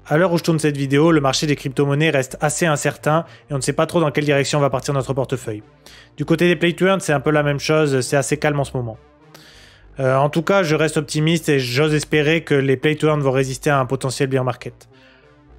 À l'heure où je tourne cette vidéo, le marché des crypto-monnaies reste assez incertain et on ne sait pas trop dans quelle direction va partir notre portefeuille. Du côté des play to earn, c'est un peu la même chose, c'est assez calme en ce moment. En tout cas, je reste optimiste et j'ose espérer que les play to earn vont résister à un potentiel bear market.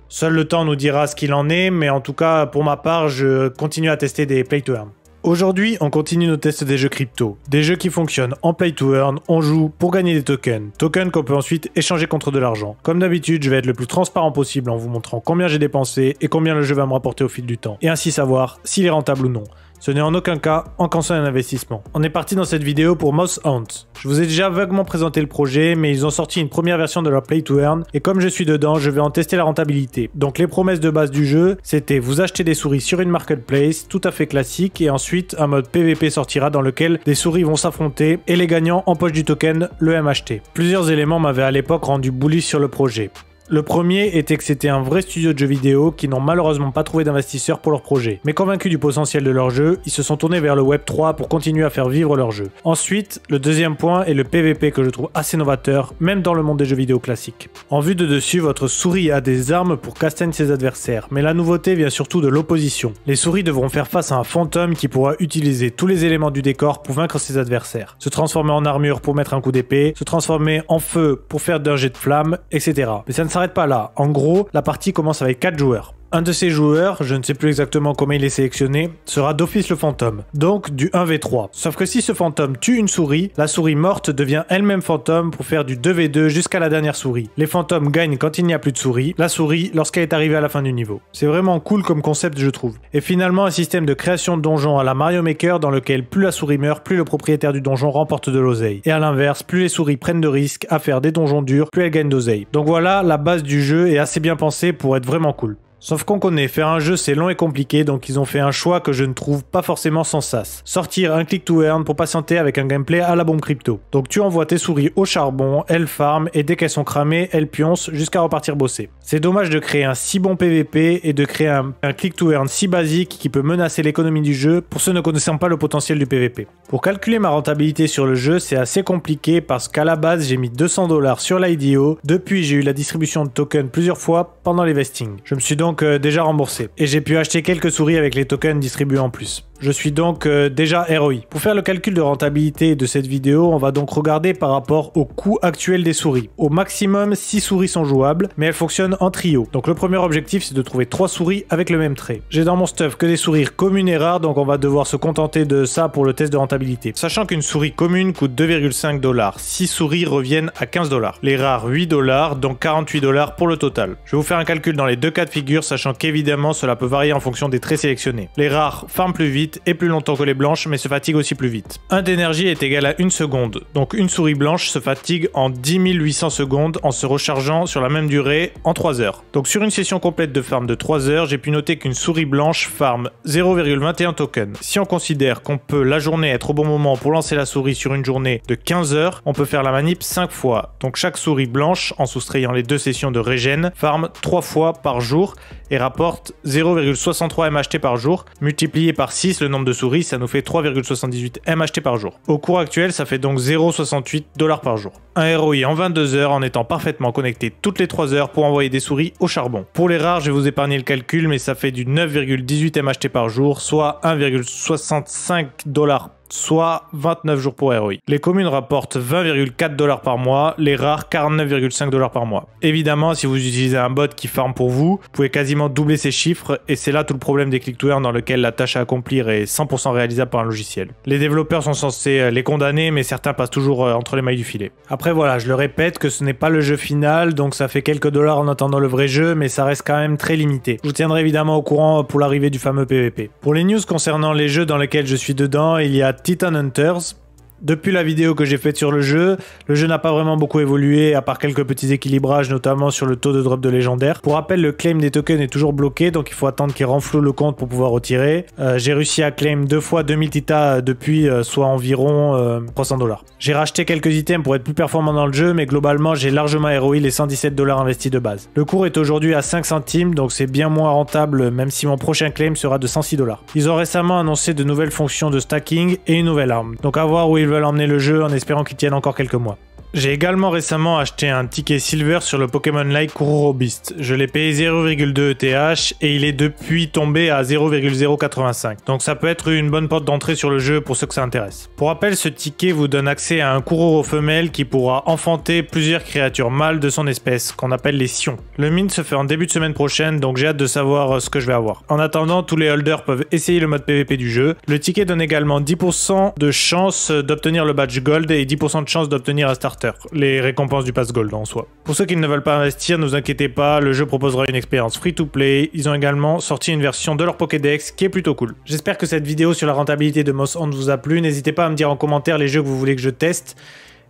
Seul le temps nous dira ce qu'il en est, mais en tout cas, pour ma part, je continue à tester des play to earn. Aujourd'hui, on continue nos tests des jeux crypto. Des jeux qui fonctionnent en play to earn, on joue pour gagner des tokens. Tokens qu'on peut ensuite échanger contre de l'argent. Comme d'habitude, je vais être le plus transparent possible en vous montrant combien j'ai dépensé et combien le jeu va me rapporter au fil du temps. Et ainsi savoir s'il est rentable ou non. Ce n'est en aucun cas en conseil un investissement. On est parti dans cette vidéo pour Moss Hunt. Je vous ai déjà vaguement présenté le projet, mais ils ont sorti une première version de leur play to earn, et comme je suis dedans, je vais en tester la rentabilité. Donc les promesses de base du jeu, c'était vous acheter des souris sur une marketplace, tout à fait classique, et ensuite un mode PVP sortira dans lequel des souris vont s'affronter, et les gagnants empochent du token, le MHT. Plusieurs éléments m'avaient à l'époque rendu bullish sur le projet. Le premier était que c'était un vrai studio de jeux vidéo qui n'ont malheureusement pas trouvé d'investisseurs pour leur projet. Mais convaincus du potentiel de leur jeu, ils se sont tournés vers le Web 3 pour continuer à faire vivre leur jeu. Ensuite, le deuxième point est le PVP que je trouve assez novateur, même dans le monde des jeux vidéo classiques. En vue de dessus, votre souris a des armes pour castagne ses adversaires, mais la nouveauté vient surtout de l'opposition. Les souris devront faire face à un fantôme qui pourra utiliser tous les éléments du décor pour vaincre ses adversaires. Se transformer en armure pour mettre un coup d'épée, se transformer en feu pour faire d'un jet de flamme, etc. Mais ça ne s'arrête pas là. En gros, la partie commence avec 4 joueurs. Un de ces joueurs, je ne sais plus exactement comment il est sélectionné, sera d'office le fantôme, donc du 1v3. Sauf que si ce fantôme tue une souris, la souris morte devient elle-même fantôme pour faire du 2v2 jusqu'à la dernière souris. Les fantômes gagnent quand il n'y a plus de souris, la souris lorsqu'elle est arrivée à la fin du niveau. C'est vraiment cool comme concept, je trouve. Et finalement, un système de création de donjons à la Mario Maker dans lequel plus la souris meurt, plus le propriétaire du donjon remporte de l'oseille. Et à l'inverse, plus les souris prennent de risques à faire des donjons durs, plus elles gagnent d'oseille. Donc voilà, la base du jeu est assez bien pensée pour être vraiment cool. Sauf qu'on connaît, faire un jeu c'est long et compliqué, donc ils ont fait un choix que je ne trouve pas forcément sans sas. Sortir un click to earn pour patienter avec un gameplay à la bombe crypto. Donc tu envoies tes souris au charbon, elles farment, et dès qu'elles sont cramées, elles pioncent jusqu'à repartir bosser. C'est dommage de créer un si bon PVP et de créer un click to earn si basique qui peut menacer l'économie du jeu pour ceux ne connaissant pas le potentiel du PVP. Pour calculer ma rentabilité sur le jeu, c'est assez compliqué parce qu'à la base j'ai mis 200 $ sur l'IDO, depuis j'ai eu la distribution de tokens plusieurs fois pendant les vestings. Je me suis donc déjà remboursé. Et j'ai pu acheter quelques souris avec les tokens distribués en plus. Je suis donc déjà ROI. Pour faire le calcul de rentabilité de cette vidéo, on va donc regarder par rapport au coût actuel des souris. Au maximum, 6 souris sont jouables, mais elles fonctionnent en trio. Donc le premier objectif, c'est de trouver 3 souris avec le même trait. J'ai dans mon stuff que des souris communes et rares, donc on va devoir se contenter de ça pour le test de rentabilité. Sachant qu'une souris commune coûte 2,5 $, 6 souris reviennent à 15 $. Les rares 8 $, donc 48 $ pour le total. Je vais vous faire un calcul dans les deux cas de figure, sachant qu'évidemment cela peut varier en fonction des traits sélectionnés. Les rares farment plus vite et plus longtemps que les blanches, mais se fatiguent aussi plus vite. 1 d'énergie est égal à 1 seconde, donc une souris blanche se fatigue en 10 800 secondes en se rechargeant sur la même durée en 3 heures. Donc sur une session complète de farm de 3 heures, j'ai pu noter qu'une souris blanche farm 0,21 tokens. Si on considère qu'on peut la journée être au bon moment pour lancer la souris sur une journée de 15 heures, on peut faire la manip 5 fois. Donc chaque souris blanche, en soustrayant les 2 sessions de régène, farm 3 fois par jour et rapporte 0,63 MHT par jour. Multiplié par 6, le nombre de souris, ça nous fait 3,78 MHT par jour. Au cours actuel, ça fait donc 0,68 $ par jour. Un ROI en 22 heures en étant parfaitement connecté toutes les 3 heures pour envoyer des souris au charbon. Pour les rares, je vais vous épargner le calcul, mais ça fait du 9,18 MHT par jour, soit 1,65 $, soit 29 jours pour ROI. Les communes rapportent 20,4 $ par mois, les rares 49,5 $ par mois. Évidemment, si vous utilisez un bot qui farm pour vous, vous pouvez quasiment doubler ces chiffres, et c'est là tout le problème des click to earn dans lequel la tâche à accomplir est 100% réalisable par un logiciel. Les développeurs sont censés les condamner, mais certains passent toujours entre les mailles du filet. Après voilà, je le répète que ce n'est pas le jeu final, donc ça fait quelques dollars en attendant le vrai jeu, mais ça reste quand même très limité. Je vous tiendrai évidemment au courant pour l'arrivée du fameux PVP. Pour les news concernant les jeux dans lesquels je suis dedans, il y a Titan Hunters. Depuis la vidéo que j'ai faite sur le jeu n'a pas vraiment beaucoup évolué, à part quelques petits équilibrages, notamment sur le taux de drop de légendaire. Pour rappel, le claim des tokens est toujours bloqué, donc il faut attendre qu'il renfloue le compte pour pouvoir retirer. J'ai réussi à claim 2 fois 2000 Tita depuis, soit environ 300 $. J'ai racheté quelques items pour être plus performant dans le jeu, mais globalement j'ai largement ROI les 117 $ investis de base. Le cours est aujourd'hui à 5 centimes, donc c'est bien moins rentable, même si mon prochain claim sera de 106 $. Ils ont récemment annoncé de nouvelles fonctions de stacking et une nouvelle arme, donc à voir où ils veulent emmener le jeu en espérant qu'il tienne encore quelques mois. J'ai également récemment acheté un ticket Silver sur le Pokémon Like Kuroro Beast. Je l'ai payé 0,2 ETH et il est depuis tombé à 0,085. Donc ça peut être une bonne porte d'entrée sur le jeu pour ceux que ça intéresse. Pour rappel, ce ticket vous donne accès à un Kuroro femelle qui pourra enfanter plusieurs créatures mâles de son espèce, qu'on appelle les Sions. Le mint se fait en début de semaine prochaine, donc j'ai hâte de savoir ce que je vais avoir. En attendant, tous les holders peuvent essayer le mode PVP du jeu. Le ticket donne également 10% de chance d'obtenir le badge Gold et 10% de chance d'obtenir un starter. Les récompenses du pass Gold en soi. Pour ceux qui ne veulent pas investir, ne vous inquiétez pas, le jeu proposera une expérience free-to-play. Ils ont également sorti une version de leur Pokédex qui est plutôt cool. J'espère que cette vidéo sur la rentabilité de Moss Hunt vous a plu. N'hésitez pas à me dire en commentaire les jeux que vous voulez que je teste.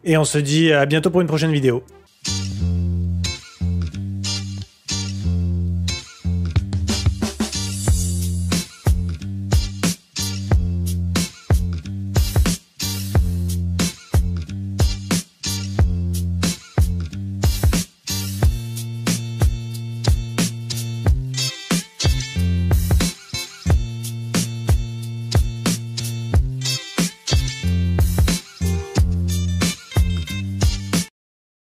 Et on se dit à bientôt pour une prochaine vidéo.